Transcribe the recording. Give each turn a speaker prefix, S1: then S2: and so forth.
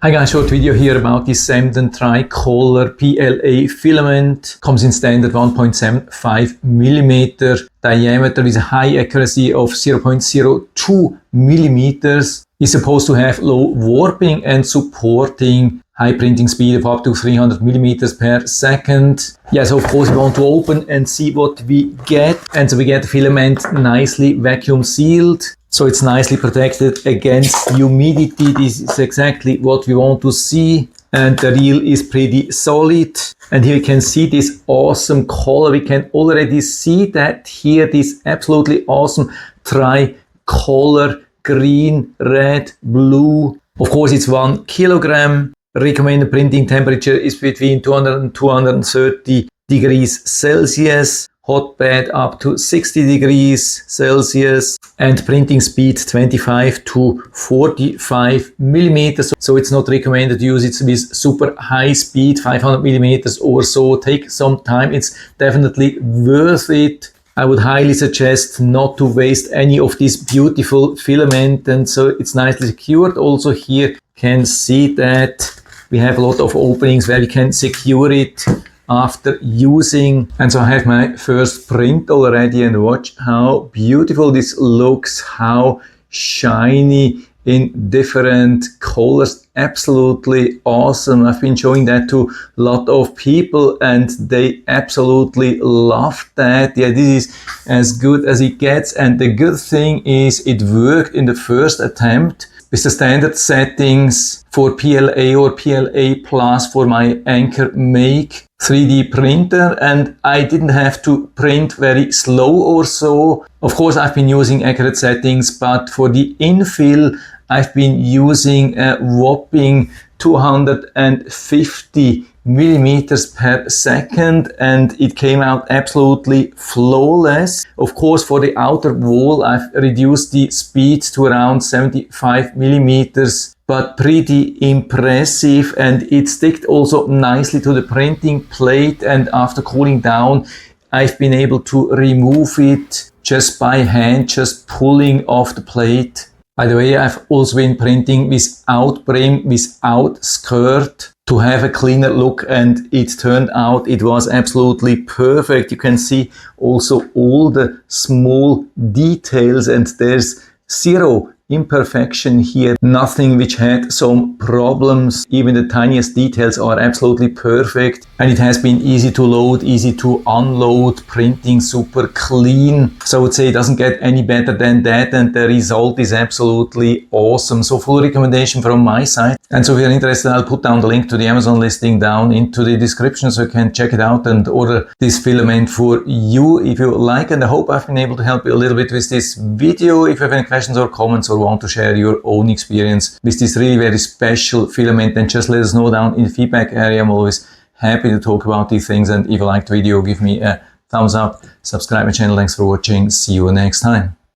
S1: Hi guys, short video here about this Semdon tricolor PLA filament. Comes in standard 1.75 millimeter diameter with a high accuracy of 0.02 millimeters. It's supposed to have low warping and supporting high printing speed of up to 300 millimeters per second. Yes, of course we want to open and see what we get. And so we get the filament nicely vacuum sealed. So it's nicely protected against humidity. This is exactly what we want to see. And the reel is pretty solid. And here you can see this awesome color. We can already see that here, this absolutely awesome tricolor, green, red, blue. Of course, it's 1 kilogram. Recommended printing temperature is between 200 and 230 degrees Celsius. Hot bed up to 60 degrees Celsius, and printing speed 25 to 45 millimeters. So it's not recommended to use it with super high speed, 500 millimeters or so. Take some time. It's definitely worth it. I would highly suggest not to waste any of this beautiful filament. And so it's nicely secured. Also here you can see that we have a lot of openings where we can secure it after using. And so I have my first print already, and watch how beautiful this looks, how shiny in different colors. Absolutely awesome. I've been showing that to a lot of people and they absolutely love that. Yeah, this is as good as it gets. And the good thing is it worked in the first attempt with the standard settings for PLA or PLA Plus for my Anchor Make 3D printer, and I didn't have to print very slow or so. Of course, I've been using accurate settings, but for the infill, I've been using a whopping 250 millimeters per second, and it came out absolutely flawless. Of course, for the outer wall, I've reduced the speed to around 75 millimeters, but pretty impressive. And it sticked also nicely to the printing plate, and after cooling down, I've been able to remove it just by hand, just pulling off the plate. By the way, I've also been printing without brim, without skirt, to have a cleaner look, and it turned out it was absolutely perfect. You can see also all the small details, and there's zero imperfection here, nothing which had some problems. Even the tiniest details are absolutely perfect, and it has been easy to load, easy to unload, printing super clean. So I would say it doesn't get any better than that, and the result is absolutely awesome. So full recommendation from my side. And so if you're interested, I'll put down the link to the Amazon listing down into the description so you can check it out and order this filament for you if you like. And I hope I've been able to help you a little bit with this video. If you have any questions or comments or want to share your own experience with this really very special filament, then just let us know down in the feedback area. I'm always happy to talk about these things. And if you liked the video, give me a thumbs up, subscribe my channel. Thanks for watching. See you next time.